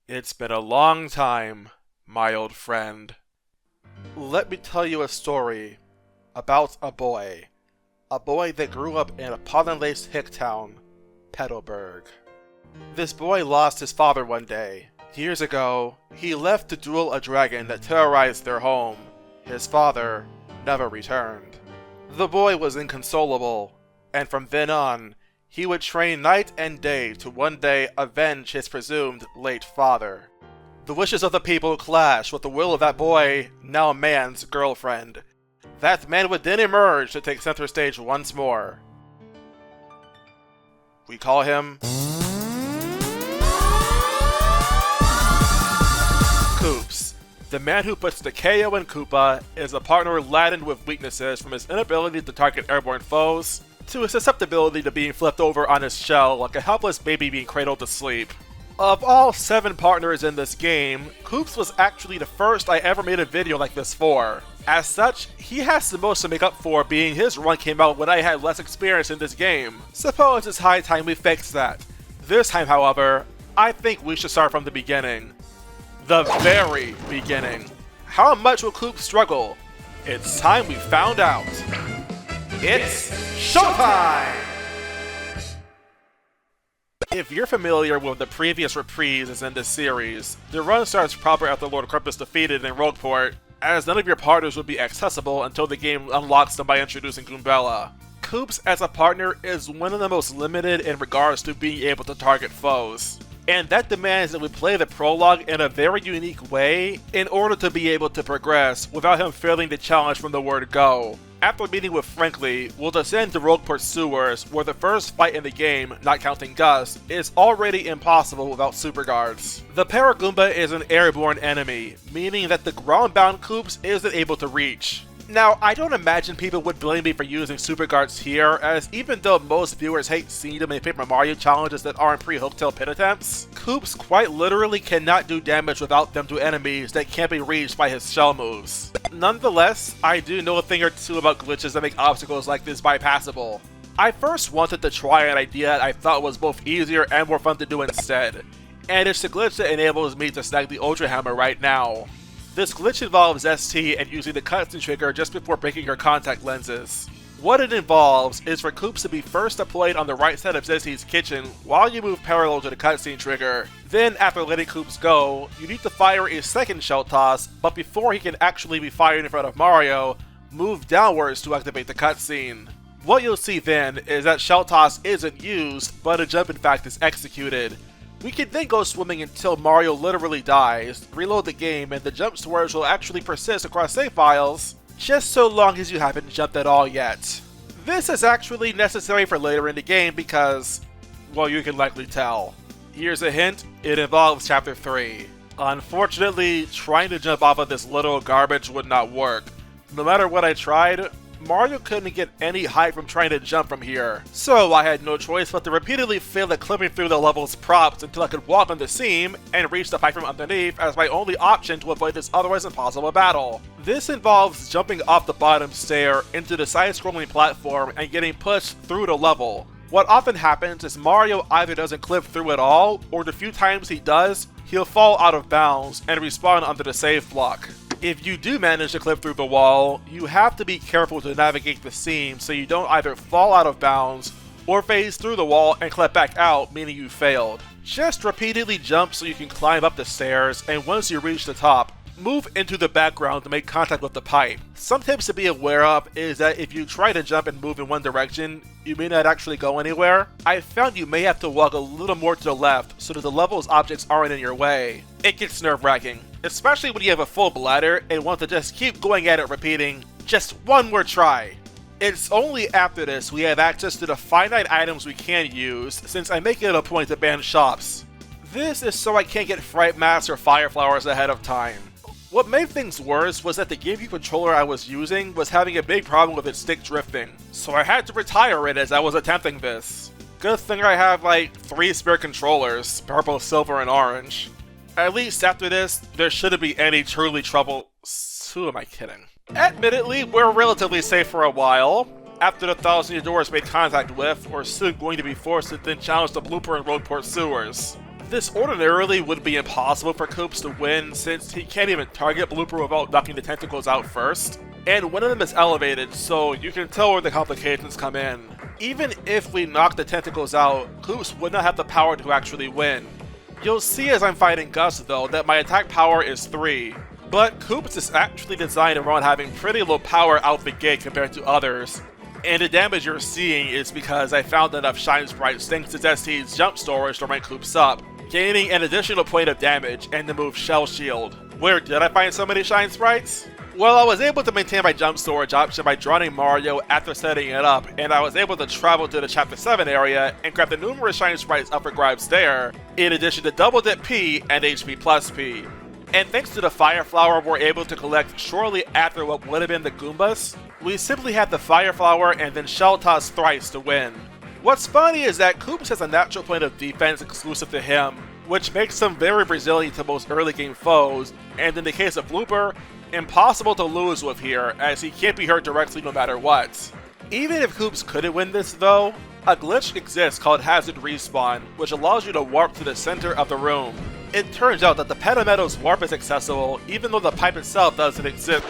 It's been a long time, my old friend. Let me tell you a story about a boy. A boy that grew up in a pollen-laced hick town, Petalburg. This boy lost his father one day. Years ago, he left to duel a dragon that terrorized their home. His father never returned. The boy was inconsolable, and from then on, he would train night and day to one day avenge his presumed late father. The wishes of the people clashed with the will of that boy, now a man's girlfriend. That man would then emerge to take center stage once more. We call him Koops. The man who puts the KO in KOOPA is a partner laden with weaknesses from his inability to target airborne foes, to his susceptibility to being flipped over on his shell like a helpless baby being cradled to sleep. Of all 7 partners in this game, Koops was actually the first I ever made a video like this for. As such, he has the most to make up for, being his run came out when I had less experience in this game. Suppose it's high time we fix that. This time, however, I think we should start from the beginning. The very beginning. How much will Koops struggle? It's time we found out. It's showtime! If you're familiar with the previous reprises in this series, the run starts proper after Lord Crump is defeated in Rogueport, as none of your partners would be accessible until the game unlocks them by introducing Goombella. Koops as a partner is one of the most limited in regards to being able to target foes, and that demands that we play the prologue in a very unique way in order to be able to progress without him failing the challenge from the word go. After meeting with Frankly, we'll descend to Rogueport sewers, where the first fight in the game, not counting Gus, is already impossible without super guards. The Paragoomba is an airborne enemy, meaning that the ground-bound Koops isn't able to reach. Now, I don't imagine people would blame me for using super guards here, as even though most viewers hate seeing them in Paper Mario challenges that aren't pre-hooktail pit attempts, Koops quite literally cannot do damage without them to enemies that can't be reached by his shell moves. Nonetheless, I do know a thing or two about glitches that make obstacles like this bypassable. I first wanted to try an idea I thought was both easier and more fun to do instead, and it's the glitch that enables me to snag the Ultra Hammer right now. This glitch involves ST and using the cutscene trigger just before breaking your contact lenses. What it involves is for Koops to be first deployed on the right side of ST's kitchen while you move parallel to the cutscene trigger. Then, after letting Koops go, you need to fire a second shell toss, but before he can actually be fired in front of Mario, move downwards to activate the cutscene. What you'll see then is that shell toss isn't used, but a jump in fact is executed. We can then go swimming until Mario literally dies, reload the game, and the jump storage will actually persist across save files, just so long as you haven't jumped at all yet. This is actually necessary for later in the game because, well, you can likely tell. Here's a hint, it involves Chapter 3. Unfortunately, trying to jump off of this little garbage would not work. No matter what I tried, Mario couldn't get any height from trying to jump from here, so I had no choice but to repeatedly fail at clipping through the level's props until I could walk on the seam and reach the fight from underneath as my only option to avoid this otherwise impossible battle. This involves jumping off the bottom stair into the side-scrolling platform and getting pushed through the level. What often happens is Mario either doesn't clip through at all, or the few times he does, he'll fall out of bounds and respawn under the save block. If you do manage to clip through the wall, you have to be careful to navigate the seam so you don't either fall out of bounds or phase through the wall and clip back out, meaning you failed. Just repeatedly jump so you can climb up the stairs, and once you reach the top, move into the background to make contact with the pipe. Some tips to be aware of is that if you try to jump and move in one direction, you may not actually go anywhere. I found you may have to walk a little more to the left so that the level's objects aren't in your way. It gets nerve-wracking, especially when you have a full bladder and want to just keep going at it repeating, just one more try. It's only after this we have access to the finite items we can use, since I make it a point to ban shops. This is so I can't get Fright Masks or Fire Flowers ahead of time. What made things worse was that the GameCube controller I was using was having a big problem with its stick drifting, so I had to retire it as I was attempting this. Good thing I have like 3 spare controllers, purple, silver, and orange. At least after this, there shouldn't be any truly trouble. Who am I kidding? Admittedly, we're relatively safe for a while. After the 1,000 Year Door is made contact with, we're soon going to be forced to then challenge the Blooper in Rogueport sewers. This ordinarily would be impossible for Koops to win since he can't even target Blooper without knocking the tentacles out first, and one of them is elevated, so you can tell where the complications come in. Even if we knock the tentacles out, Koops would not have the power to actually win. You'll see as I'm fighting Gus though that my attack power is 3, but Koops is actually designed around having pretty low power out the gate compared to others, and the damage you're seeing is because I found enough Shine Sprites thanks to Zest's jump storage to rank Koops up, gaining an additional point of damage and the move Shell Shield. Where did I find so many Shine Sprites? Well, I was able to maintain my jump storage option by drawing Mario after setting it up, and I was able to travel to the Chapter 7 area and grab the numerous Shine Sprites up for grabs there, in addition to Double Dip P and HP Plus P. And thanks to the Fire Flower we're able to collect shortly after what would have been the Goombas, we simply had the Fire Flower and then Shell Toss thrice to win. What's funny is that Koops has a natural point of defense exclusive to him, which makes him very resilient to most early game foes, and in the case of Blooper, impossible to lose with here, as he can't be hurt directly no matter what. Even if Koops couldn't win this though, a glitch exists called Hazard Respawn, which allows you to warp to the center of the room. It turns out that the Petalmetal's warp is accessible, even though the pipe itself doesn't exist.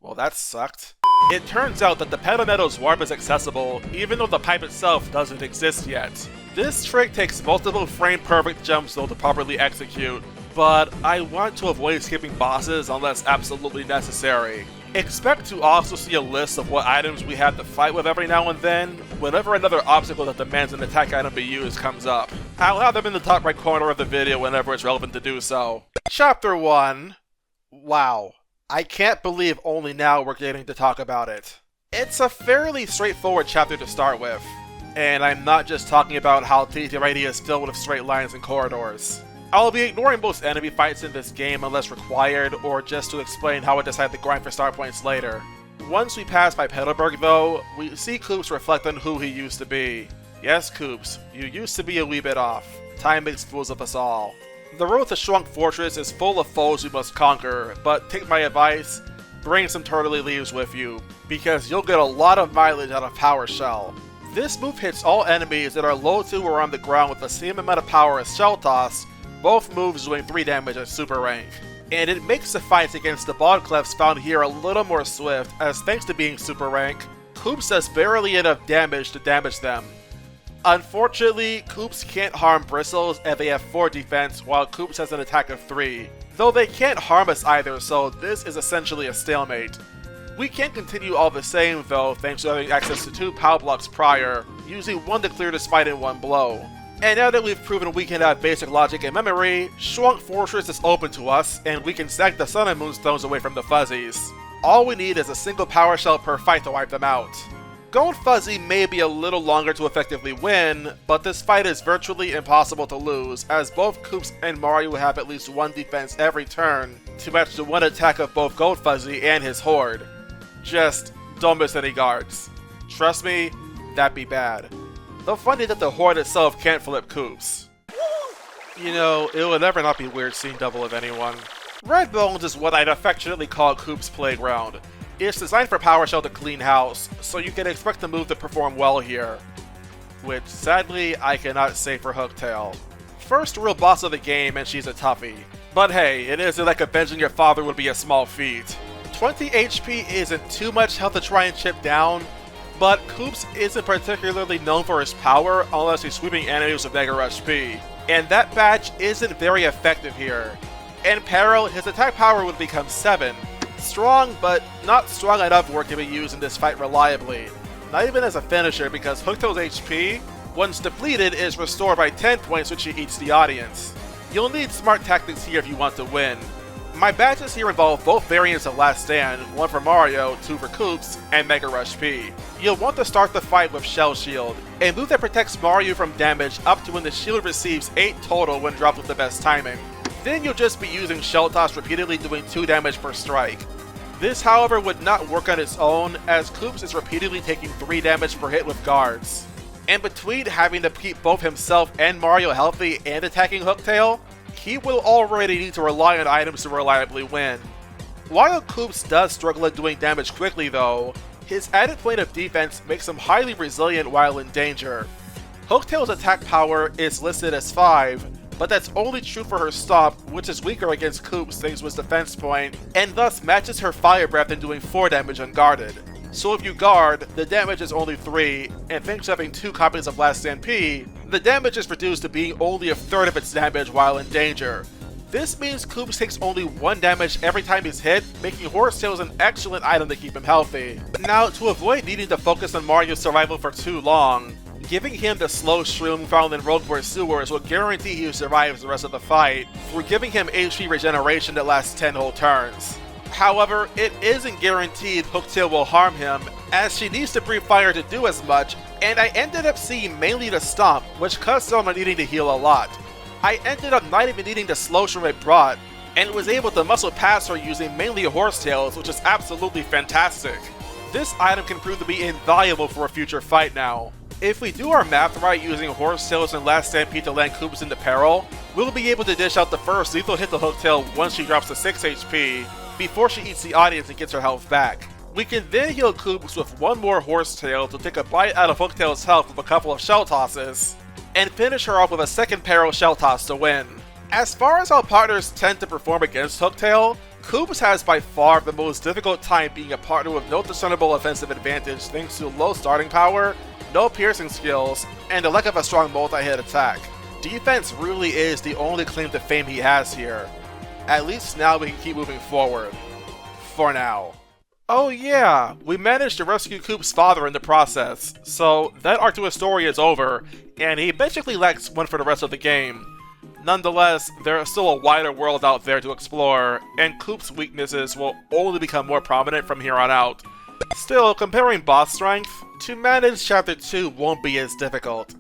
Well, that sucked. It turns out that the Petalmetal's warp is accessible, even though the pipe itself doesn't exist yet. This trick takes multiple frame-perfect jumps though to properly execute, but I want to avoid skipping bosses unless absolutely necessary. Expect to also see a list of what items we have to fight with every now and then, whenever another obstacle that demands an attack item be used comes up. I'll have them in the top right corner of the video whenever it's relevant to do so. Chapter 1. Wow. I can't believe only now we're getting to talk about it. It's a fairly straightforward chapter to start with, and I'm not just talking about how TTYD is filled with straight lines and corridors. I'll be ignoring most enemy fights in this game unless required, or just to explain how I decide to grind for star points later. Once we pass by Petalburg though, we see Koops reflect on who he used to be. Yes, Koops, you used to be a wee bit off. Time makes fools of us all. The road to Shrunk Fortress is full of foes we must conquer, but take my advice, bring some turtley leaves with you, because you'll get a lot of mileage out of Power Shell. This move hits all enemies that are low to or on the ground with the same amount of power as Shell Toss, both moves doing 3 damage at Super Rank. And it makes the fights against the Bodclefs found here a little more swift, as thanks to being Super Rank, Koops does barely enough damage to damage them. Unfortunately, Koops can't harm Bristles and they have 4 defense, while Koops has an attack of 3. Though they can't harm us either, so this is essentially a stalemate. We can continue all the same though, thanks to having access to 2 power blocks prior, using 1 to clear this fight in 1 blow. And now that we've proven we can have basic logic and memory, Shrunk Fortress is open to us, and we can stack the Sun and Moon Stones away from the Fuzzies. All we need is a single Power Shell per fight to wipe them out. Gold Fuzzy may be a little longer to effectively win, but this fight is virtually impossible to lose, as both Koops and Mario have at least 1 defense every turn to match the 1 attack of both Gold Fuzzy and his Horde. Just don't miss any guards. Trust me, that'd be bad. Though funny that the Horde itself can't flip Koops. You know, it would never not be weird seeing double of anyone. Red Bones is what I'd affectionately call Koops' playground. It's designed for Power Shell to clean house, so you can expect the move to perform well here. Which, sadly, I cannot say for Hooktail. First real boss of the game, and she's a toughie. But hey, it isn't like avenging your father would be a small feat. 20 HP isn't too much health to try and chip down, but Koops isn't particularly known for his power unless he's sweeping enemies with Mega Rush P, and that badge isn't very effective here. In parallel, his attack power would become 7. Strong, but not strong enough for it to be used in this fight reliably. Not even as a finisher, because Hooktail's HP, once depleted, is restored by 10 points which he eats the audience. You'll need smart tactics here if you want to win. My badges here involve both variants of Last Stand, 1 for Mario, 2 for Koops, and Mega Rush P. You'll want to start the fight with Shell Shield, a move that protects Mario from damage up to when the shield receives 8 total when dropped with the best timing. Then you'll just be using Shell Toss repeatedly doing 2 damage per strike. This however would not work on its own, as Koops is repeatedly taking 3 damage per hit with guards. And between having to keep both himself and Mario healthy and attacking Hooktail, he will already need to rely on items to reliably win. While Koops does struggle at doing damage quickly though, His added point of defense makes him highly resilient while in danger. Hooktail's attack power is listed as 5, but that's only true for her Stomp, which is weaker against Koops thanks to his defense point, and thus matches her Fire Breath in doing 4 damage unguarded. So if you guard, the damage is only 3, and thanks to having 2 copies of Last Stand P, the damage is reduced to being only a third of its damage while in danger. This means Koops takes only 1 damage every time he's hit, making Horsetails an excellent item to keep him healthy. Now, to avoid needing to focus on Mario's survival for too long, giving him the slow shroom found in Rogueport sewers will guarantee he survives the rest of the fight, through giving him HP regeneration that lasts 10 whole turns. However, it isn't guaranteed Hooktail will harm him, as she needs to breathe fire to do as much, and I ended up seeing mainly the Stomp, which cuts down on needing to heal a lot. I ended up not even needing the slow shroom it brought, and was able to muscle past her using mainly Horsetails, which is absolutely fantastic. This item can prove to be invaluable for a future fight now. If we do our math right using Horsetails and Last Stampede to land Koops into peril, we'll be able to dish out the first lethal hit to Hooktail once she drops to 6 HP, before she eats the audience and gets her health back. We can then heal Koops with 1 more Horsetail to take a bite out of Hooktail's health with a couple of shell tosses, and finish her off with a second peril shell toss to win. As far as how partners tend to perform against Hooktail, Koops has by far the most difficult time being a partner with no discernible offensive advantage thanks to low starting power, no piercing skills, and the lack of a strong multi-hit attack. Defense really is the only claim to fame he has here. At least now we can keep moving forward. For now. Oh yeah, we managed to rescue Koops' father in the process, so that arc to his story is over, and he basically lacks one for the rest of the game. Nonetheless, there is still a wider world out there to explore, and Koops' weaknesses will only become more prominent from here on out. Still, comparing boss strength, to manage Chapter 2 won't be as difficult.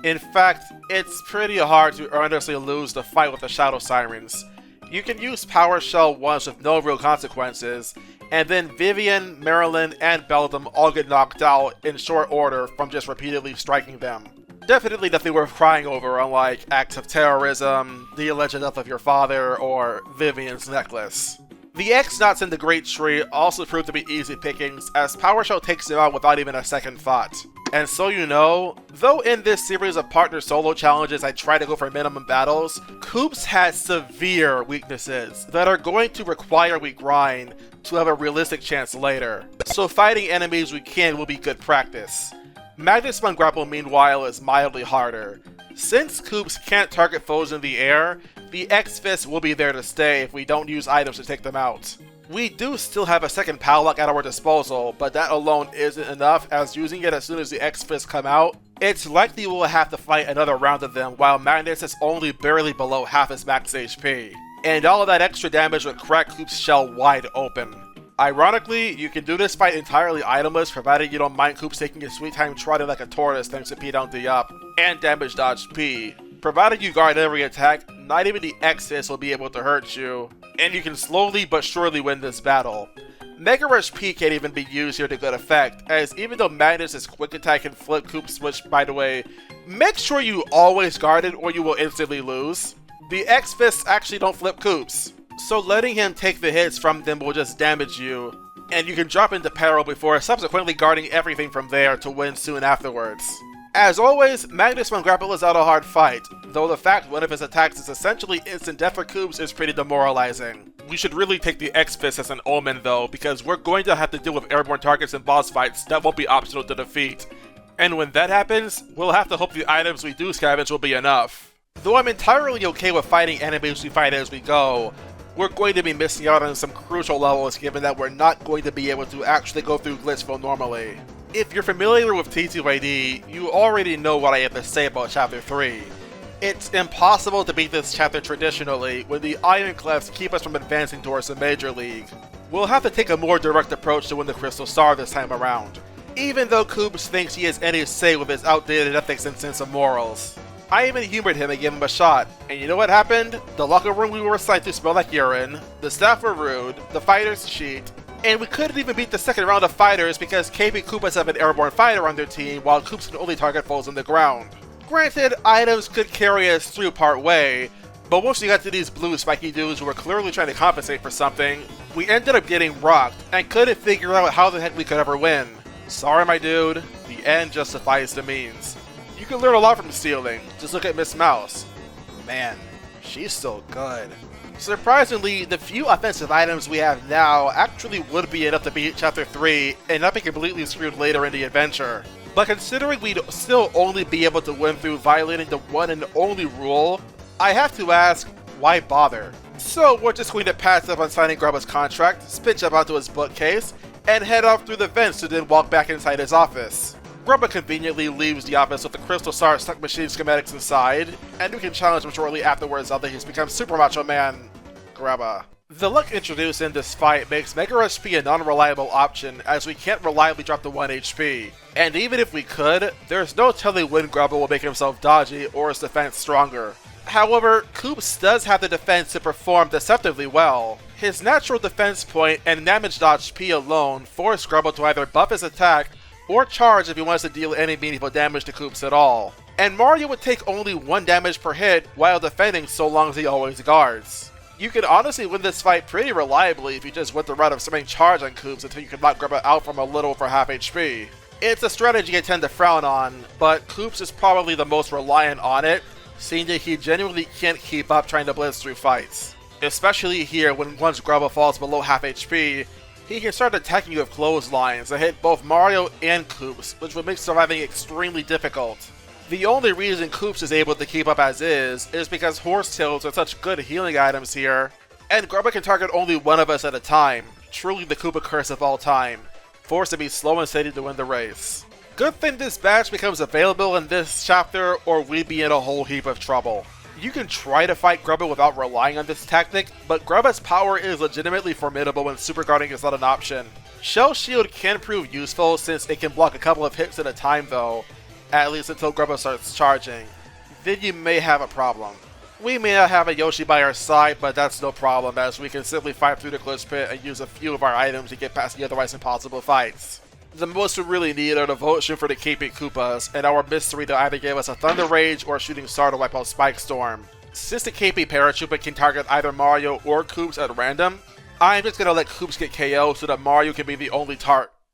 In fact, it's pretty hard to earnestly lose the fight with the Shadow Sirens. You can use Power Shell once with no real consequences, and then Vivian, Marilyn, and Beldum all get knocked out in short order from just repeatedly striking them. Definitely nothing worth crying over, unlike acts of terrorism, the alleged death of your father, or Vivian's necklace. The X-Knots in the Great Tree also proved to be easy pickings, as Power Shell takes them out without even a second thought. And so you know, though in this series of partner solo challenges I try to go for minimum battles, Koops has severe weaknesses that are going to require we grind to have a realistic chance later. So fighting enemies we can will be good practice. Magnet Spun Grapple meanwhile is mildly harder. Since Koops can't target foes in the air, the X-Fist will be there to stay if we don't use items to take them out. We do still have a second Pallock at our disposal, but that alone isn't enough, as using it as soon as the X-Fists come out, it's likely we'll have to fight another round of them while Magnus is only barely below half his max HP. And all of that extra damage would crack Koops' shell wide open. Ironically, you can do this fight entirely itemless provided you don't mind Koops taking his sweet time trotting like a tortoise thanks to P down D up, and damage dodge P. Provided you guard every attack, not even the X-Fist will be able to hurt you, and you can slowly but surely win this battle. Mega Rush P can't even be used here to good effect, as even though Magnus' quick attack can flip Koops' switch, by the way, make sure you always guard it or you will instantly lose. The X-Fists actually don't flip Koops, so letting him take the hits from them will just damage you, and you can drop into peril before subsequently guarding everything from there to win soon afterwards. As always, Magnus Spun Grapple is not a hard fight, though the fact one of his attacks is essentially instant death for Koops is pretty demoralizing. We should really take the X-Fist as an omen though, because we're going to have to deal with airborne targets in boss fights that won't be optional to defeat. And when that happens, we'll have to hope the items we do scavenge will be enough. Though I'm entirely okay with fighting enemies we fight as we go, we're going to be missing out on some crucial levels given that we're not going to be able to actually go through Glitzville normally. If you're familiar with TTYD, you already know what I have to say about Chapter 3. It's impossible to beat this chapter traditionally when the Ironclads keep us from advancing towards the Major League. We'll have to take a more direct approach to win the Crystal Star this time around, even though Koops thinks he has any say with his outdated ethics and sense of morals. I even humored him and gave him a shot, and you know what happened? The locker room we were assigned to smelled like urine, the staff were rude, the fighters cheat, and we couldn't even beat the second round of fighters because KB Koopas have an airborne fighter on their team while Koops can only target foes on the ground. Granted, items could carry us through part way, but once you got to these blue spiky dudes who were clearly trying to compensate for something, We ended up getting rocked, and couldn't figure out how the heck we could ever win. Sorry my dude, the end justifies the means. You can learn a lot from stealing, just look at Miss Mouse. Man, she's still good. Surprisingly, the few offensive items we have now actually would be enough to beat Chapter 3 and not be completely screwed later in the adventure. But considering we'd still only be able to win through violating the one and only rule, I have to ask, why bother? So we're just going to pass up on signing Grubba's contract, spin jump onto his bookcase, and head off through the vents to then walk back inside his office. Grubba conveniently leaves the office with the Crystal Star Stuck Machine schematics inside, and we can challenge him shortly afterwards now that he's become Super Macho Man Grubba. The luck introduced in this fight makes Mega HP a non-reliable option, as we can't reliably drop the 1 HP. And even if we could, there's no telling when Grubba will make himself dodgy or his defense stronger. However, Koops does have the defense to perform deceptively well. His natural defense point and damage dodge P alone force Grubba to either buff his attack or charge if he wants to deal any meaningful damage to Koops at all. And Mario would take only 1 damage per hit while defending so long as he always guards. You could honestly win this fight pretty reliably if you just went the route of spamming charge on Koops until you could knock Grubba out from a little over half HP. It's a strategy I tend to frown on, but Koops is probably the most reliant on it, seeing that he genuinely can't keep up trying to blitz through fights. Especially here when once Grubba falls below half HP, he can start attacking you with clotheslines that hit both Mario and Koops, which would make surviving extremely difficult. The only reason Koops is able to keep up as is because Horsetails are such good healing items here, and Grubba can target only one of us at a time, truly the Koopa curse of all time, forced to be slow and steady to win the race. Good thing this badge becomes available in this chapter, or we'd be in a whole heap of trouble. You can try to fight Grubba without relying on this tactic, but Grubba's power is legitimately formidable when super guarding is not an option. Shell Shield can prove useful since it can block a couple of hits at a time though, at least until Grubba starts charging. Then you may have a problem. We may not have a Yoshi by our side, but that's no problem as we can simply fight through the Glitch Pit and use a few of our items to get past the otherwise impossible fights. The most we really need are devotion for the KP Koopas, and our mystery to either give us a Thunder Rage or a Shooting Star to wipe out Spike Storm. Since the KP Paratroopa can target either Mario or Koops at random, I'm just gonna let Koops get KO so that Mario can be the only targets.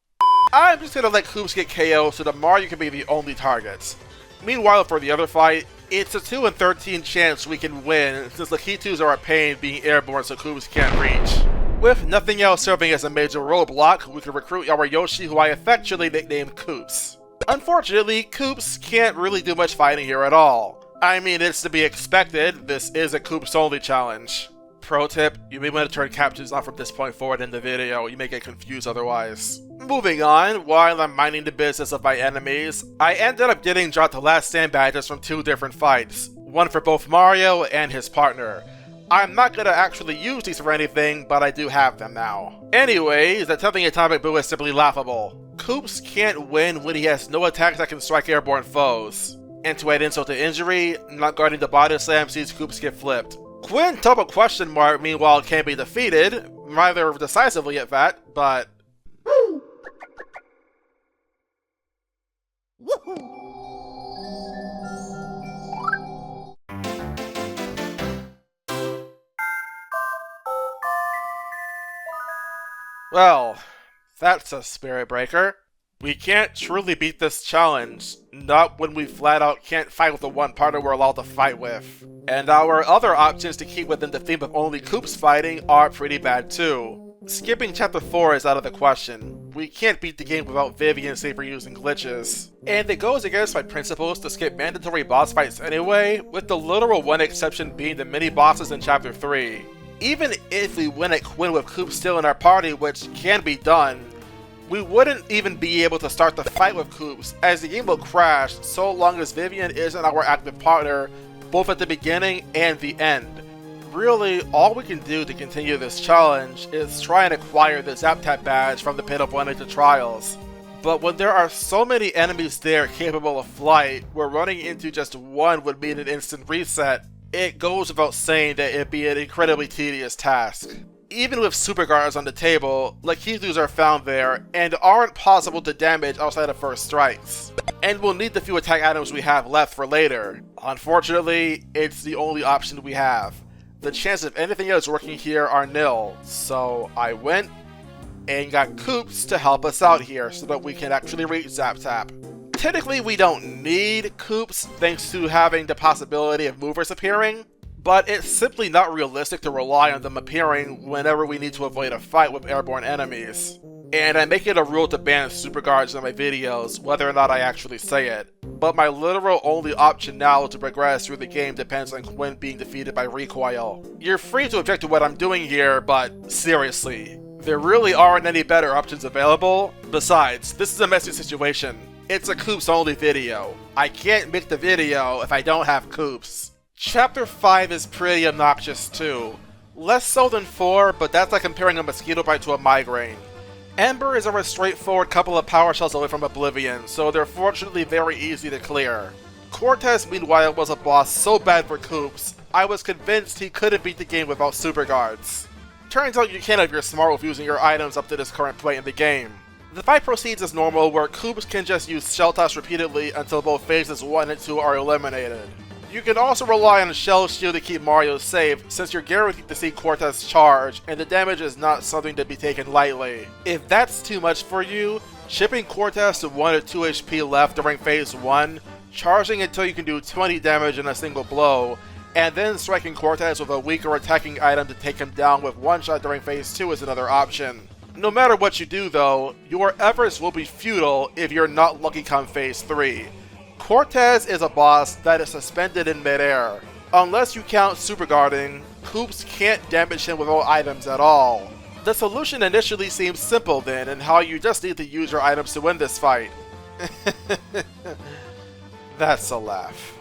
Meanwhile, for the other fight, it's a 2 in 13 chance we can win since the Lakitus are a pain being airborne so Koops can't reach. With nothing else serving as a major roadblock, we can recruit our Yoshi, who I affectionately nicknamed Koops. Unfortunately, Koops can't really do much fighting here at all. I mean, it's to be expected, this is a Koops only challenge. Pro tip, you may want to turn captions off from this point forward in the video, you may get confused otherwise. Moving on, while I'm minding the business of my enemies, I ended up getting dropped the last stand badges from 2 different fights, one for both Mario and his partner. I'm not gonna actually use these for anything, but I do have them now. Anyways, attempting Atomic Boo is simply laughable. Koops can't win when he has no attacks that can strike airborne foes. And to add insult to injury, not guarding the body slam sees Koops get flipped. Quintuple question mark, meanwhile, can be defeated, rather decisively at that, but... Well, that's a spirit breaker. We can't truly beat this challenge, not when we flat out can't fight with the one partner we're allowed to fight with. And our other options to keep within the theme of only Koops fighting are pretty bad too. Skipping chapter 4 is out of the question. We can't beat the game without Vivian save for using glitches. And it goes against my principles to skip mandatory boss fights anyway, with the literal one exception being the mini bosses in chapter 3. Even if we win at Quinn with Koops still in our party, which can be done, we wouldn't even be able to start the fight with Koops, as the game will crash so long as Vivian isn't our active partner, both at the beginning and the end. Really, all we can do to continue this challenge is try and acquire the ZapTap badge from the Pit of One Trials. But when there are so many enemies there capable of flight, where running into just one would mean an instant reset, it goes without saying that it'd be an incredibly tedious task. Even with super guards on the table, Lakitus are found there and aren't possible to damage outside of first strikes. And we'll need the few attack items we have left for later. Unfortunately, it's the only option we have. the chances of anything else working here are nil. So I went and got Koops to help us out here so that we can actually reach Zap Tap. Technically, we don't need Koops thanks to having the possibility of movers appearing, but it's simply not realistic to rely on them appearing whenever we need to avoid a fight with airborne enemies. And I make it a rule to ban super guards in my videos, whether or not I actually say it. But my literal only option now to progress through the game depends on Quinn being defeated by recoil. You're free to object to what I'm doing here, but seriously, there really aren't any better options available. Besides, this is a messy situation. It's a Koops only video. I can't make the video if I don't have Koops. Chapter 5 is pretty obnoxious too. Less so than 4, but that's like comparing a mosquito bite to a migraine. Ember is a straightforward couple of power shells away from Oblivion, so they're fortunately very easy to clear. Cortez, meanwhile, was a boss so bad for Koops, I was convinced he couldn't beat the game without super guards. Turns out you can if you're smart with using your items up to this current point in the game. The fight proceeds as normal, where Koops can just use Shell Toss repeatedly until both phases 1 and 2 are eliminated. You can also rely on Shell Shield to keep Mario safe, since you're guaranteed to see Cortez charge, and the damage is not something to be taken lightly. If that's too much for you, shipping Cortez to 1 or 2 HP left during phase 1, charging until you can do 20 damage in a single blow, and then striking Cortez with a weaker attacking item to take him down with one shot during phase 2 is another option. No matter what you do though, your efforts will be futile if you're not lucky come phase 3. Cortez is a boss that is suspended in midair. Unless you count super guarding, Koops can't damage him without items at all. The solution initially seems simple then, and how you just need to use your items to win this fight. That's a laugh.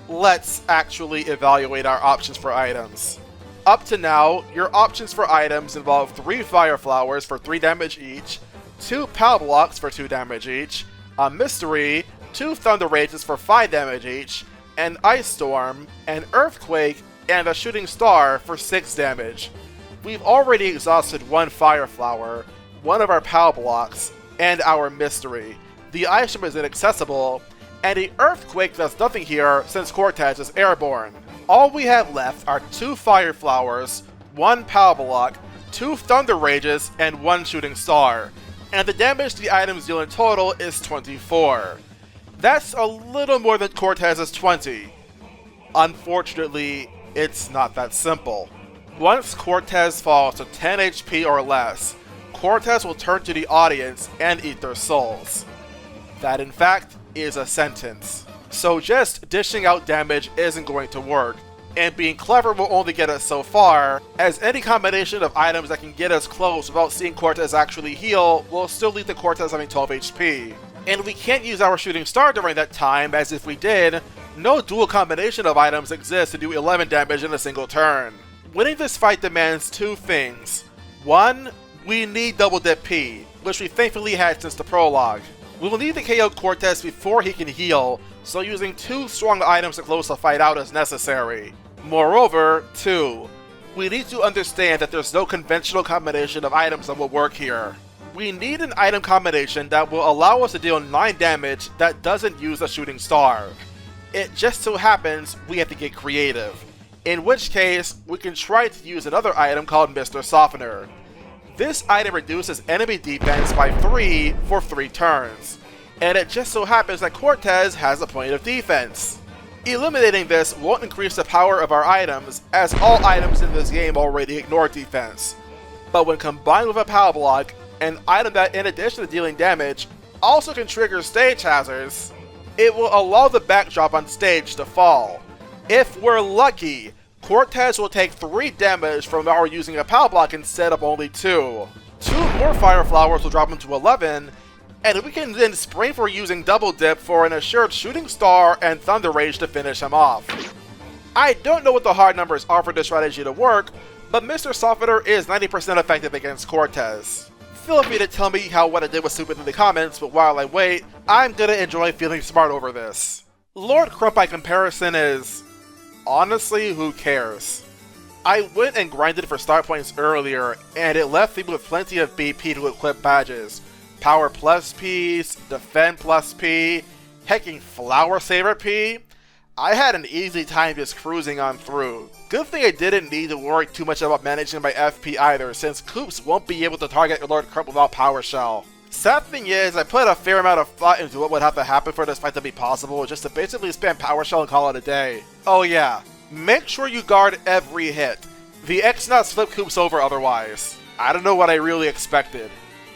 Let's actually evaluate our options for items. Up to now, your options for items involve 3 Fire Flowers for 3 damage each, 2 Pow Blocks for 2 damage each, a Mystery, 2 Thunder Rages for 5 damage each, an Ice Storm, an Earthquake, and a Shooting Star for 6 damage. We've already exhausted 1 Fire Flower, 1 of our Pow Blocks, and our Mystery. The Ice Storm is inaccessible, and the Earthquake does nothing here since Cortez is airborne. All we have left are 2 Fire Flowers, 1 Pow Block, 2 Thunder Rages, and 1 Shooting Star, and the damage the items deal in total is 24. That's a little more than Cortez's 20. Unfortunately, it's not that simple. Once Cortez falls to 10 HP or less, Cortez will turn to the audience and eat their souls. That in fact is a sentence. So just dishing out damage isn't going to work, and being clever will only get us so far, as any combination of items that can get us close without seeing Cortez actually heal will still lead to Cortez having 12 HP. And we can't use our Shooting Star during that time, as if we did, no dual combination of items exists to do 11 damage in a single turn. Winning this fight demands 2 things. 1, we need Double Dip P, which we thankfully had since the prologue. We will need to KO Cortez before he can heal, so using 2 strong items to close the fight out is necessary. Moreover, 2, we need to understand that there's no conventional combination of items that will work here. We need an item combination that will allow us to deal 9 damage that doesn't use a Shooting Star. It just so happens we have to get creative, in which case we can try to use another item called Mr. Softener. This item reduces enemy defense by 3 for 3 turns, and it just so happens that Cortez has a point of defense. Eliminating this won't increase the power of our items, as all items in this game already ignore defense. But when combined with a Pow Block, an item that in addition to dealing damage, also can trigger stage hazards, it will allow the backdrop on stage to fall. If we're lucky, Cortez will take 3 damage from our using a Pow Block instead of only 2. 2 more Fire Flowers will drop him to 11, and we can then spring for using Double Dip for an assured Shooting Star and Thunder Rage to finish him off. I don't know what the hard numbers are for this strategy to work, but Mr. Softener is 90% effective against Cortez. Feel free to tell me how what I did was stupid in the comments, but while I wait, I'm gonna enjoy feeling smart over this. Lord Crump by comparison is... honestly, who cares? I went and grinded for star points earlier, and it left me with plenty of BP to equip badges. Power plus Ps, Defend plus P, hecking Flower Saver P. I had an easy time just cruising on through. Good thing I didn't need to worry too much about managing my FP either, since Koops won't be able to target your Lord Crump without Power Shell. Sad thing is, I put a fair amount of thought into what would have to happen for this fight to be possible, just to basically spam Power Shell and call it a day. Oh yeah, make sure you guard every hit. The X-Nuts flip Koops over otherwise. I don't know what I really expected.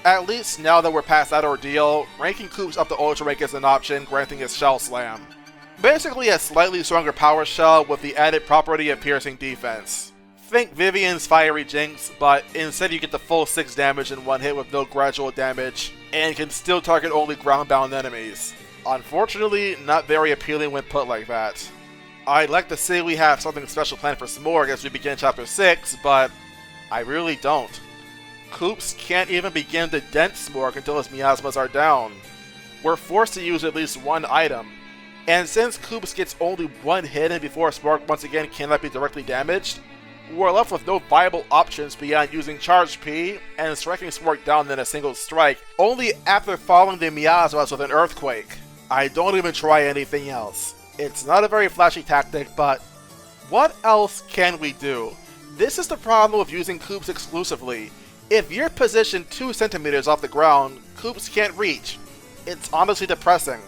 At least now that we're past that ordeal, ranking Koops up to Ultra Rank is an option, granting his Shell Slam. Basically a slightly stronger Power Shell with the added property of piercing defense. Think Vivian's Fiery Jinx, but instead you get the full 6 damage in one hit with no gradual damage, and can still target only ground-bound enemies. Unfortunately, not very appealing when put like that. I'd like to say we have something special planned for Smorg as we begin Chapter 6, but I really don't. Koops can't even begin to dent Smorg until his miasmas are down. We're forced to use at least one item, and since Koops gets only one hit in before Smorg once again cannot be directly damaged, we're left with no viable options beyond using Charge P and striking Smorg down in a single strike, only after following the miasmas with an Earthquake. I don't even try anything else. It's not a very flashy tactic, but what else can we do? This is the problem with using Koops exclusively. If you're positioned 2 centimeters off the ground, Koops can't reach. It's honestly depressing.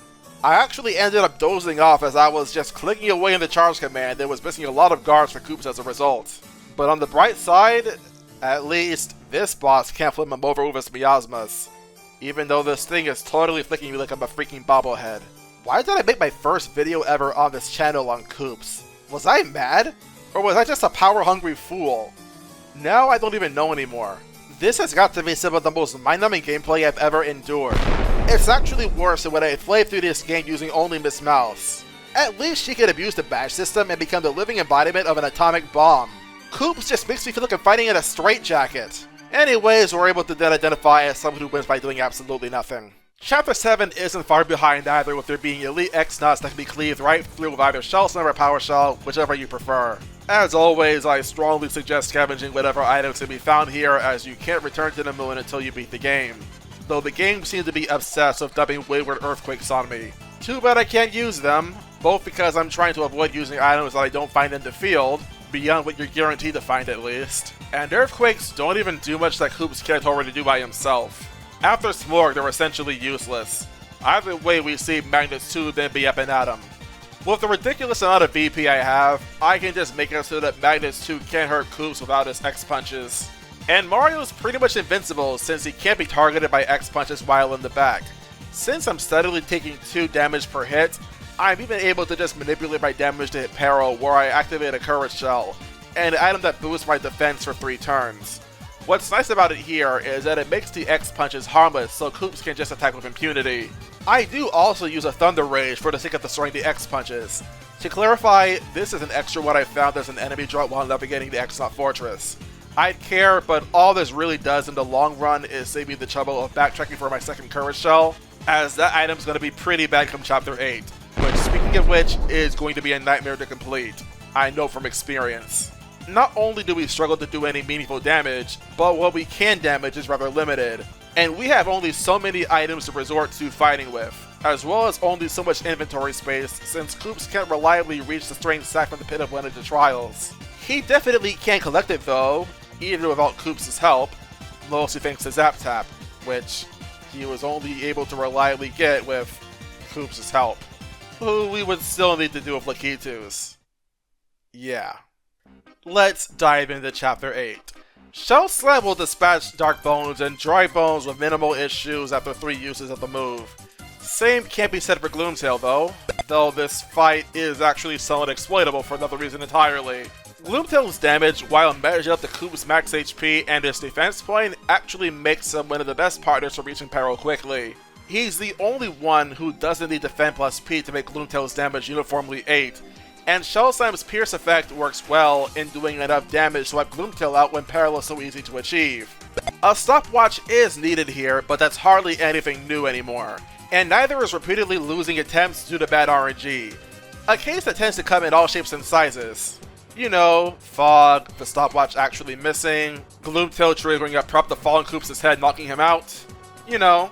I actually ended up dozing off as I was just clicking away in the charge command and was missing a lot of guards for Koops as a result. But on the bright side, at least this boss can't flip him over with his miasmas. Even though this thing is totally flicking me like I'm a freaking bobblehead. Why did I make my first video ever on this channel on Koops? Was I mad? Or was I just a power-hungry fool? Now I don't even know anymore. This has got to be some of the most mind-numbing gameplay I've ever endured. It's actually worse than when I played through this game using only Miss Mouse. At least she could abuse the badge system and become the living embodiment of an atomic bomb. Koops just makes me feel like I'm fighting in a straitjacket. Anyways, we're able to then identify as someone who wins by doing absolutely nothing. Chapter 7 isn't far behind either, with there being elite X-Nuts that can be cleaved right through with either Shell Slam or Power Shell, whichever you prefer. As always, I strongly suggest scavenging whatever items can be found here, as you can't return to the moon until you beat the game. Though the game seems to be obsessed with dumping wayward earthquakes on me. Too bad I can't use them, both because I'm trying to avoid using items that I don't find in the field, beyond what you're guaranteed to find at least. And earthquakes don't even do much that Koops can't already do by himself. After Smorg, they're essentially useless. Either way, we see Magnus 2 then be up and at him. With the ridiculous amount of VP I have, I can just make it so that Magnus 2 can't hurt Koops without his X-Punches. And Mario's pretty much invincible since he can't be targeted by X-Punches while in the back. Since I'm steadily taking 2 damage per hit, I'm even able to just manipulate my damage to hit Peril where I activate a Courage Shell, an item that boosts my defense for 3 turns. What's nice about it here is that it makes the X-Punches harmless so Koops can just attack with impunity. I do also use a Thunder Rage for the sake of destroying the X-Punches. To clarify, this is an extra what I found as an enemy drop while navigating the X-Nut Fortress. I'd care, but all this really does in the long run is save me the trouble of backtracking for my second Courage Shell, as that item's going to be pretty bad come Chapter 8, which, speaking of which, is going to be a nightmare to complete. I know from experience. Not only do we struggle to do any meaningful damage, but what we can damage is rather limited, and we have only so many items to resort to fighting with, as well as only so much inventory space since Koops can't reliably reach the strange sack from the Pit of Wendy Trials. He definitely can collect it though, even without Koops' help, mostly thanks to Zap Tap, which he was only able to reliably get with Koops' help, who we would still need to do with Lakitus. Yeah. Let's dive into Chapter 8. Shell Slam will dispatch Dark Bones and Dry Bones with minimal issues after 3 uses of the move. Same can't be said for Gloomtail though this fight is actually somewhat exploitable for another reason entirely. Gloomtail's damage, while measured up to Koops' max HP and his defense point, actually makes him one of the best partners for reaching Peril quickly. He's the only one who doesn't need Defend plus P to make Gloomtail's damage uniformly 8, and Shell Slam's Pierce effect works well in doing enough damage to wipe Gloomtail out when Peril is so easy to achieve. A stopwatch is needed here, but that's hardly anything new anymore, and neither is repeatedly losing attempts due to bad RNG. A case that tends to come in all shapes and sizes. You know, fog, the stopwatch actually missing, Gloomtail triggering a prop to fall on Koops' head knocking him out. You know,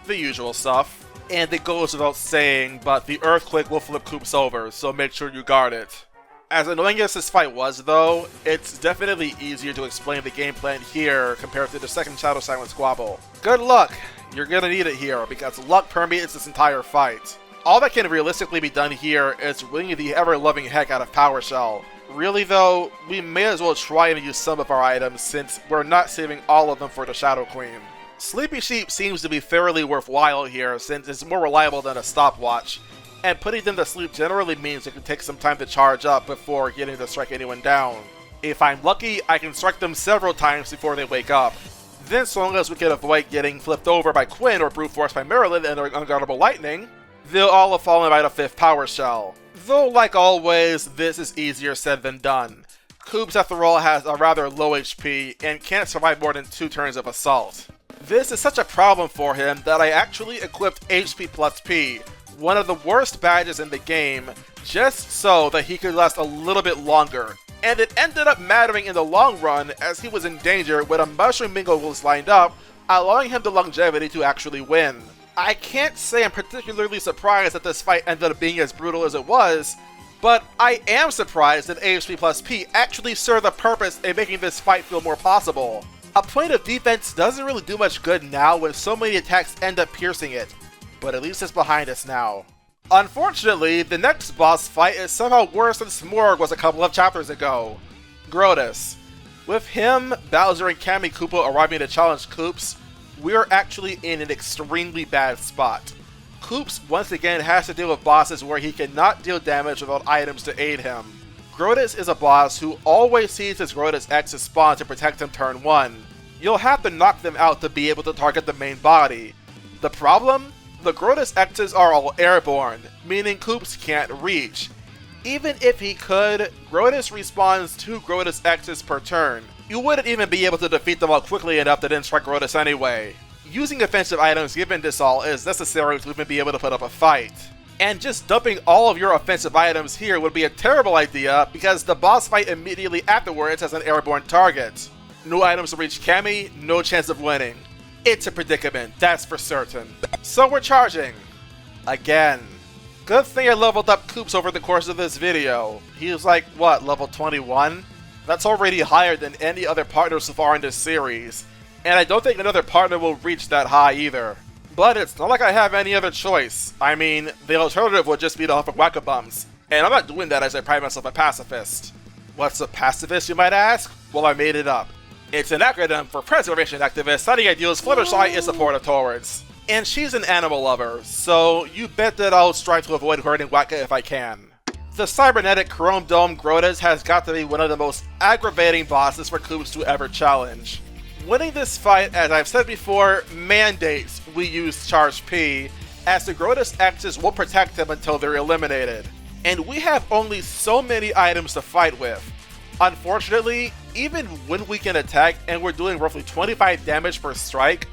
the usual stuff. And it goes without saying, but the Earthquake will flip Koops over, so make sure you guard it. As annoying as this fight was though, it's definitely easier to explain the game plan here compared to the second Shadow Silent Squabble. Good luck! You're gonna need it here, because luck permeates this entire fight. All that can realistically be done here is winging the ever-loving heck out of Power Shell. Really though, we may as well try and use some of our items since we're not saving all of them for the Shadow Queen. Sleepy Sheep seems to be fairly worthwhile here since it's more reliable than a stopwatch, and putting them to sleep generally means it can take some time to charge up before getting to strike anyone down. If I'm lucky, I can strike them several times before they wake up. Then so long as we can avoid getting flipped over by Quinn or brute force by Marilyn and their unguardable lightning, they'll all have fallen by the 5th Power Shell. Though like always, this is easier said than done. Koops after all has a rather low HP and can't survive more than 2 turns of assault. This is such a problem for him that I actually equipped HP plus P, one of the worst badges in the game, just so that he could last a little bit longer. And it ended up mattering in the long run as he was in danger when a Mushroom Mingle was lined up, allowing him the longevity to actually win. I can't say I'm particularly surprised that this fight ended up being as brutal as it was, but I am surprised that HP plus P actually served a purpose in making this fight feel more possible. A point of defense doesn't really do much good now when so many attacks end up piercing it, but at least it's behind us now. Unfortunately, the next boss fight is somehow worse than Smorg was a couple of chapters ago. Grotus. With him, Bowser, and Kammy Koopa arriving to challenge Koops, we're actually in an extremely bad spot. Koops once again has to deal with bosses where he cannot deal damage without items to aid him. Grotus is a boss who always sees his Grotus X's spawn to protect him turn 1. You'll have to knock them out to be able to target the main body. The problem? The Grotus X's are all airborne, meaning Koops can't reach. Even if he could, Grotus respawns 2 Grotus X's per turn. You wouldn't even be able to defeat them all quickly enough to then strike Grotus anyway. Using offensive items given this all is necessary to even be able to put up a fight. And just dumping all of your offensive items here would be a terrible idea because the boss fight immediately afterwards has an airborne target. No items to reach Kammy, no chance of winning. It's a predicament, that's for certain. So we're charging. Again. Good thing I leveled up Koops over the course of this video. He was like, what, level 21? That's already higher than any other partner so far in this series. And I don't think another partner will reach that high either. But it's not like I have any other choice. I mean, the alternative would just be to huff Whack-A-Bums. And I'm not doing that as I pride myself a pacifist. What's a pacifist, you might ask? Well, I made it up. It's an acronym for Preservation Activist, studying ideals Fluttershy is supportive towards. And she's an animal lover, so you bet that I'll strive to avoid hurting Wacka if I can. The cybernetic Chrome Dome Grotus has got to be one of the most aggravating bosses for Koops to ever challenge. Winning this fight, as I've said before, mandates we use Charge P, as the Grotus X's will protect them until they're eliminated. And we have only so many items to fight with. Unfortunately, even when we can attack and we're doing roughly 25 damage per strike,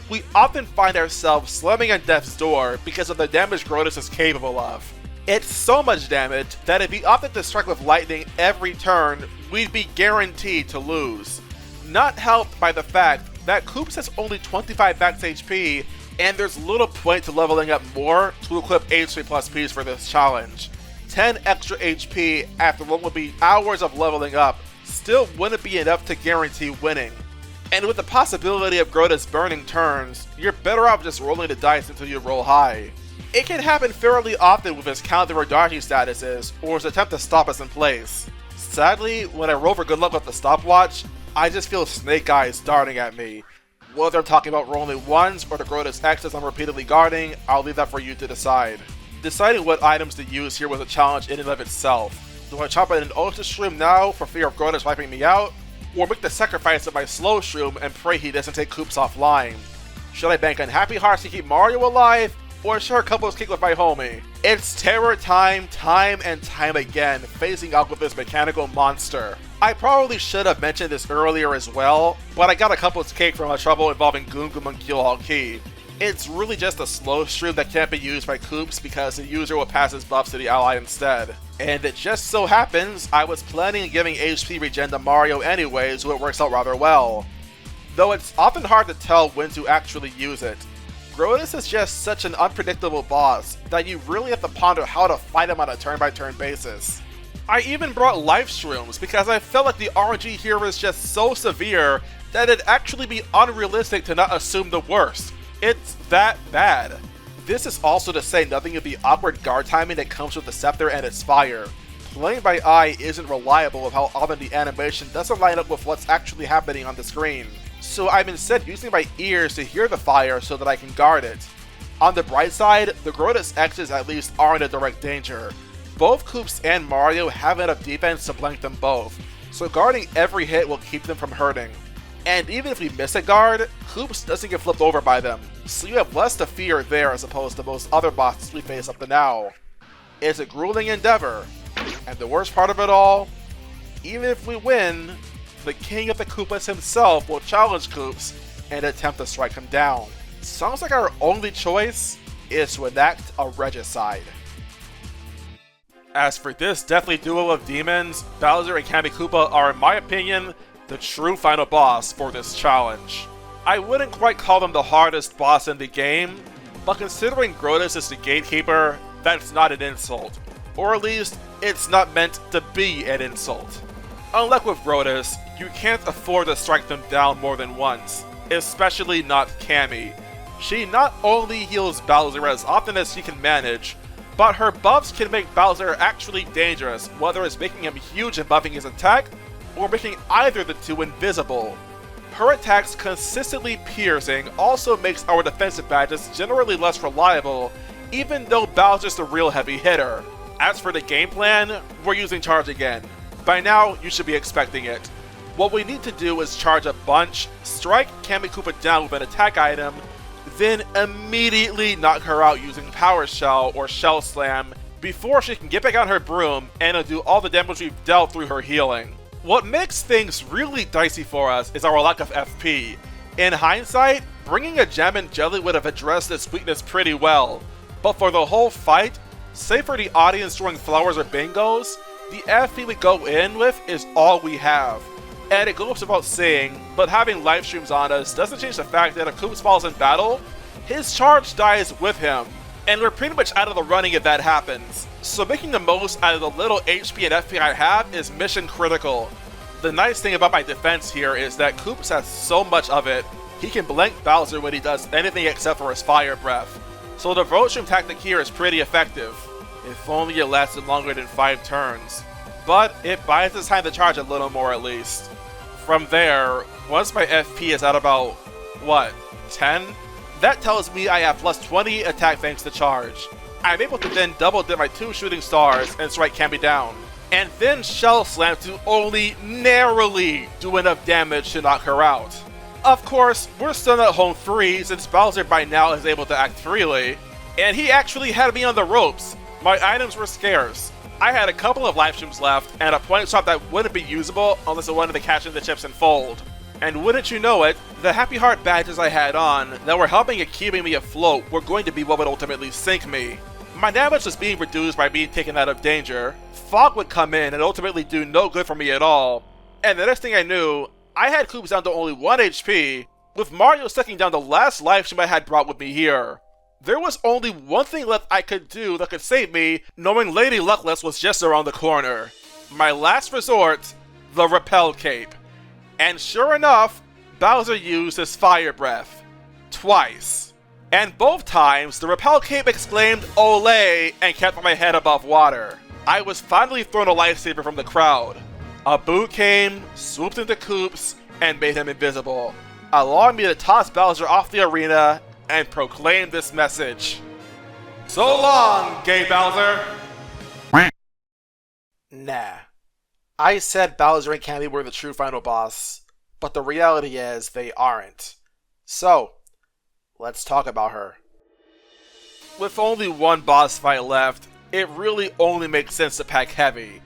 we often find ourselves slamming on death's door because of the damage Grotus is capable of. It's so much damage that if he opted to strike with lightning every turn, we'd be guaranteed to lose. Not helped by the fact that Koops has only 25 max HP, and there's little point to leveling up more to equip HP plus Ps for this challenge. 10 extra HP after what would be hours of leveling up still wouldn't be enough to guarantee winning. And with the possibility of Grotus burning turns, you're better off just rolling the dice until you roll high. It can happen fairly often with his counter or dodging statuses, or his attempt to stop us in place. Sadly, when I roll for good luck with the stopwatch, I just feel snake eyes darting at me. Whether I'm talking about rolling ones or the Grotus X's I'm repeatedly guarding, I'll leave that for you to decide. Deciding what items to use here was a challenge in and of itself. Do I chop in an Ultra Shroom now for fear of Grotus wiping me out? Or make the sacrifice of my Slow Shroom and pray he doesn't take Koops offline? Should I bank on Happy Hearts to keep Mario alive? Or share a couple's cake with my homie? It's terror time and time again, phasing out with this mechanical monster. I probably should have mentioned this earlier as well, but I got a couple's cake from a trouble involving Goom Goom and Keelhaul Key. It's really just a slow shroom that can't be used by Koops because the user will pass his buffs to the ally instead. And it just so happens, I was planning on giving HP regen to Mario anyway, so it works out rather well. Though it's often hard to tell when to actually use it. Grotus is just such an unpredictable boss that you really have to ponder how to fight him on a turn-by-turn basis. I even brought life shrooms because I felt like the RNG here was just so severe that it'd actually be unrealistic to not assume the worst. It's that bad. This is also to say nothing of the awkward guard timing that comes with the scepter and its fire. Playing by eye isn't reliable of how often the animation doesn't line up with what's actually happening on the screen. So I'm instead using my ears to hear the fire so that I can guard it. On the bright side, the Grotus X's at least aren't a direct danger. Both Koops and Mario have enough defense to blank them both, so guarding every hit will keep them from hurting. And even if we miss a guard, Koops doesn't get flipped over by them, so you have less to fear there as opposed to most other bosses we face up to now. It's a grueling endeavor, and the worst part of it all, even if we win, the king of the Koopas himself will challenge Koops and attempt to strike him down. Sounds like our only choice is to enact a regicide. As for this deathly duo of demons, Bowser and Kammy Koopa are, in my opinion, the true final boss for this challenge. I wouldn't quite call them the hardest boss in the game, but considering Grotus is the gatekeeper, that's not an insult. Or at least, it's not meant to be an insult. Unlike with Grotus, you can't afford to strike them down more than once, especially not Kammy. She not only heals Bowser as often as she can manage, but her buffs can make Bowser actually dangerous, whether it's making him huge and buffing his attack, or making either the two invisible. Her attacks consistently piercing also makes our defensive badges generally less reliable, even though Bowser's the real heavy hitter. As for the game plan, we're using charge again. By now, you should be expecting it. What we need to do is charge a bunch, strike Kammy Koopa down with an attack item, then immediately knock her out using Power Shell or Shell Slam before she can get back on her broom and undo all the damage we've dealt through her healing. What makes things really dicey for us is our lack of FP. In hindsight, bringing a gem and jelly would have addressed this weakness pretty well, but for the whole fight, save for the audience throwing flowers or bingos, the FP we go in with is all we have. And it goes without saying, but having life streams on us doesn't change the fact that if Koops falls in battle, his charge dies with him, and we're pretty much out of the running if that happens. So making the most out of the little HP and FP I have is mission critical. The nice thing about my defense here is that Koops has so much of it, he can blank Bowser when he does anything except for his fire breath. So the Vote Stream tactic here is pretty effective, if only it lasted longer than 5 turns. But it buys us time to charge a little more at least. From there, once my FP is at about, what, 10? That tells me I have plus 20 attack thanks to charge. I'm able to then double dip my 2 shooting stars and strike Kammy down. And then Shell Slam to only narrowly do enough damage to knock her out. Of course, we're still at home free since Bowser by now is able to act freely. And he actually had me on the ropes. My items were scarce. I had a couple of life streams left and a point shot that wouldn't be usable unless I wanted to cash in the chips and fold. And wouldn't you know it, the Happy Heart badges I had on that were helping and keeping me afloat were going to be what would ultimately sink me. My damage was being reduced by being taken out of danger, fog would come in and ultimately do no good for me at all, and the next thing I knew, I had Koops down to only 1 HP, with Mario sucking down the last life stream I had brought with me here. There was only one thing left I could do that could save me, knowing Lady Luckless was just around the corner. My last resort, the Repel Cape. And sure enough, Bowser used his Fire Breath. Twice. And both times, the Repel Cape exclaimed "Olé" and kept my head above water. I was finally thrown a lifesaver from the crowd. A boot came, swooped into Koops, and made him invisible, allowing me to toss Bowser off the arena and proclaim this message. So long, gay Bowser! Nah. I said Bowser and Kammy were the true final boss, but the reality is they aren't. So, let's talk about her. With only one boss fight left, it really only makes sense to pack heavy.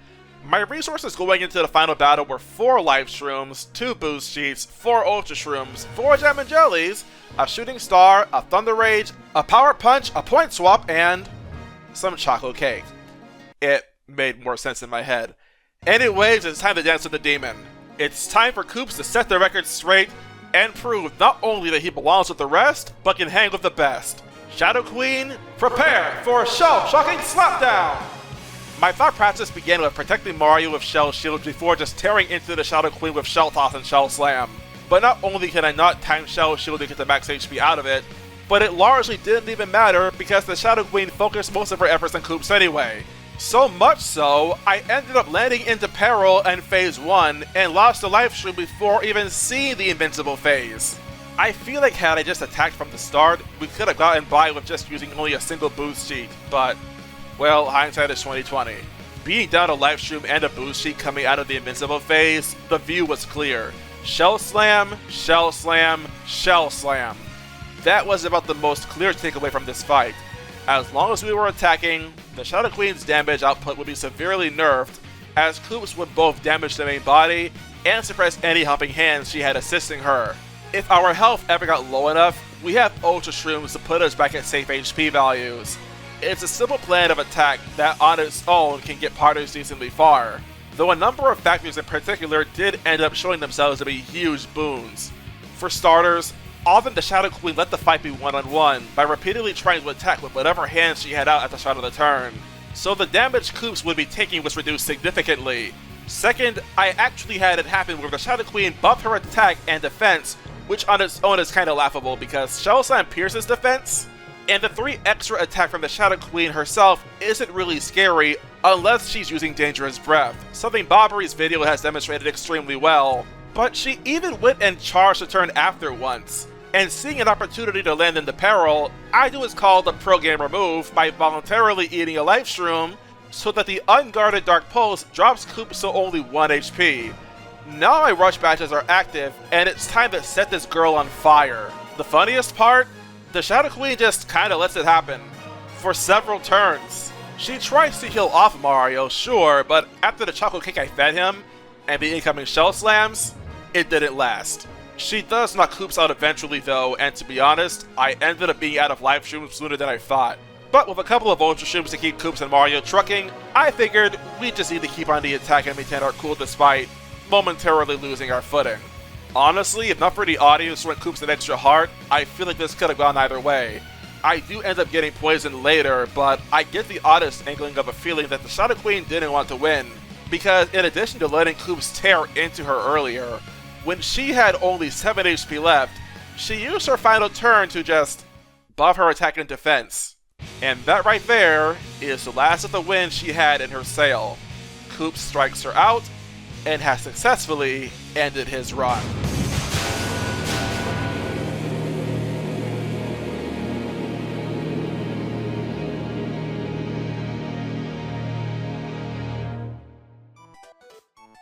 My resources going into the final battle were 4 life shrooms, 2 boost sheets, 4 ultra shrooms, 4 gem and jellies, a shooting star, a thunder rage, a power punch, a point swap, and some chocolate cake. It made more sense in my head. Anyways, it's time to dance with the demon. It's time for Koops to set the record straight and proved not only that he belongs with the rest, but can hang with the best. Shadow Queen, prepare for a shell-shocking slapdown! My thought process began with protecting Mario with Shell Shield before just tearing into the Shadow Queen with Shell Toss and Shell Slam. But not only can I not time Shell Shield to get the max HP out of it, but it largely didn't even matter because the Shadow Queen focused most of her efforts on Koops anyway. So much so, I ended up landing into peril in Phase 1 and lost the life stream before even seeing the invincible phase. I feel like had I just attacked from the start, we could have gotten by with just using only a single boost sheet, but well, hindsight is 2020. Being down a life stream and a boost sheet coming out of the invincible phase, the view was clear. Shell Slam, Shell Slam, Shell Slam. That was about the most clear takeaway from this fight. As long as we were attacking, the Shadow Queen's damage output would be severely nerfed, as Koops would both damage the main body and suppress any helping hands she had assisting her. If our health ever got low enough, we have Ultra Shrooms to put us back at safe HP values. It's a simple plan of attack that on its own can get partners decently far, though a number of factors in particular did end up showing themselves to be huge boons. For starters, often the Shadow Queen let the fight be one-on-one by repeatedly trying to attack with whatever hands she had out at the start of the turn, so the damage Koops would be taking was reduced significantly. Second, I actually had it happen where the Shadow Queen buffed her attack and defense, which on its own is kinda laughable because Shell Slam pierces defense, and the 3 extra attack from the Shadow Queen herself isn't really scary unless she's using Dangerous Breath, something Bobbery's video has demonstrated extremely well. But she even went and charged the turn after once, and seeing an opportunity to land into peril, I do what's called a pro gamer move by voluntarily eating a life shroom so that the unguarded Dark Pulse drops Koops to only 1 HP. Now my rush badges are active, and it's time to set this girl on fire. The funniest part? The Shadow Queen just kinda lets it happen. For several turns. She tries to heal off Mario, sure, but after the chocolate cake I fed him, and the incoming Shell Slams, it didn't last. She does knock Koops out eventually though, and to be honest, I ended up being out of life streams sooner than I thought. But with a couple of Ultra Streams to keep Koops and Mario trucking, I figured we just need to keep on the attack and maintain our cool despite momentarily losing our footing. Honestly, if not for the audience went Koops an extra heart, I feel like this could have gone either way. I do end up getting poisoned later, but I get the honest inkling of a feeling that the Shadow Queen didn't want to win, because in addition to letting Koops tear into her earlier, when she had only 7 HP left, she used her final turn to just buff her attack and defense. And that right there is the last of the wins she had in her sail. Koops strikes her out, and has successfully ended his run.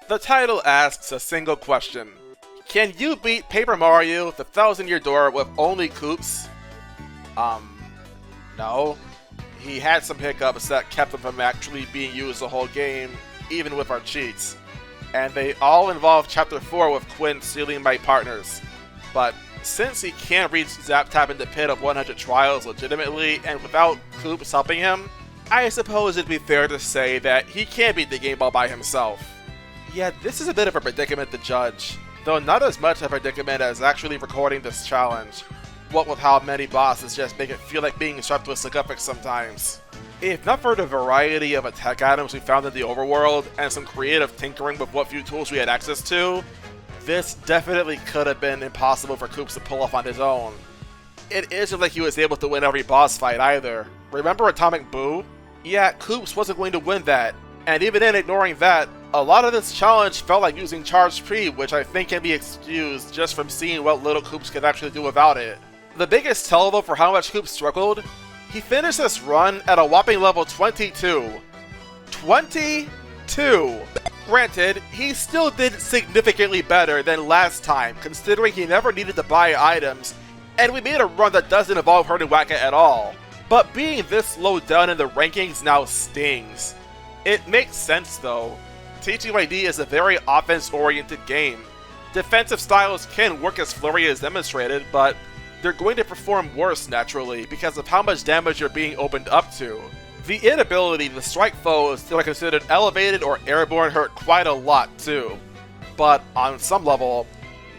The title asks a single question. Can you beat Paper Mario the 1000-Year Door with only Koops? No. He had some hiccups that kept him from actually being used the whole game, even with our cheats. And they all involve Chapter 4 with Quinn stealing my partners. But since he can't reach Zap Tap in the Pit of 100 Trials legitimately and without Koops helping him, I suppose it'd be fair to say that he can't beat the game all by himself. Yeah, this is a bit of a predicament to judge, though not as much of a predicament as actually recording this challenge, what with how many bosses just make it feel like being strapped to a sarcophagus sometimes. If not for the variety of attack items we found in the overworld and some creative tinkering with what few tools we had access to, this definitely could have been impossible for Koops to pull off on his own. It isn't like he was able to win every boss fight either. Remember Atomic Boo? Yeah, Koops wasn't going to win that, and even in ignoring that, a lot of this challenge felt like using Charged Pre, which I think can be excused just from seeing what little Koops could actually do without it. The biggest tell though for how much Koops struggled, he finished this run at a whopping level 22. 22! Granted, he still did significantly better than last time, considering he never needed to buy items, and we made a run that doesn't involve hurting Wacka at all. But being this low down in the rankings now stings. It makes sense though. TTYD is a very offense-oriented game. Defensive styles can work as Flurry has demonstrated, but they're going to perform worse naturally because of how much damage you're being opened up to. The inability to strike foes that are considered elevated or airborne hurt quite a lot too. But on some level,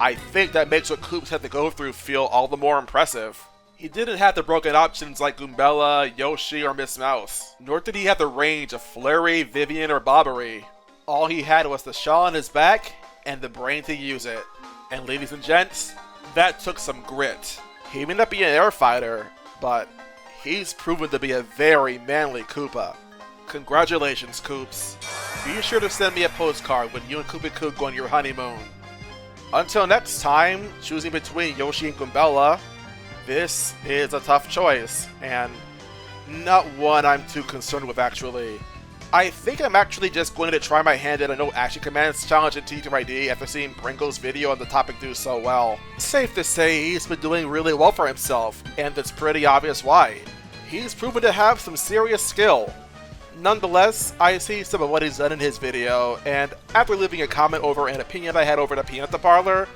I think that makes what Koops had to go through feel all the more impressive. He didn't have the broken options like Goombella, Yoshi, or Miss Mouse, nor did he have the range of Flurry, Vivian, or Bobbery. All he had was the shawl on his back and the brain to use it. And ladies and gents, that took some grit. He may not be an air fighter, but he's proven to be a very manly Koopa. Congratulations, Koops. Be sure to send me a postcard when you and Koopa Kook go on your honeymoon. Until next time, choosing between Yoshi and Goombella, this is a tough choice, and not one I'm too concerned with actually. I think I'm actually just going to try my hand at a no action commands challenge in TTYD after seeing Pringle's video on the topic do so well. Safe to say he's been doing really well for himself, and it's pretty obvious why. He's proven to have some serious skill. Nonetheless, I see some of what he's done in his video, and after leaving a comment over an opinion I had over the Peanut Parlor,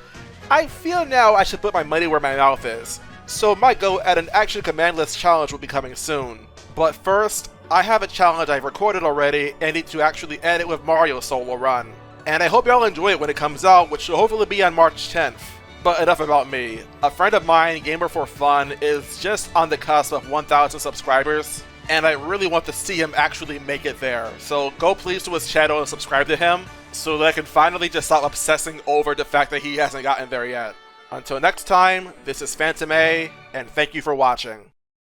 I feel now I should put my money where my mouth is. So my go at an action command list challenge will be coming soon. But first, I have a challenge I've recorded already and need to actually edit with Mario Solo Run. And I hope y'all enjoy it when it comes out, which will hopefully be on March 10th. But enough about me. A friend of mine, Gamer for Fun, is just on the cusp of 1,000 subscribers, and I really want to see him actually make it there. So go please to his channel and subscribe to him, so that I can finally just stop obsessing over the fact that he hasn't gotten there yet. Until next time, this is Phantom A, and thank you for watching.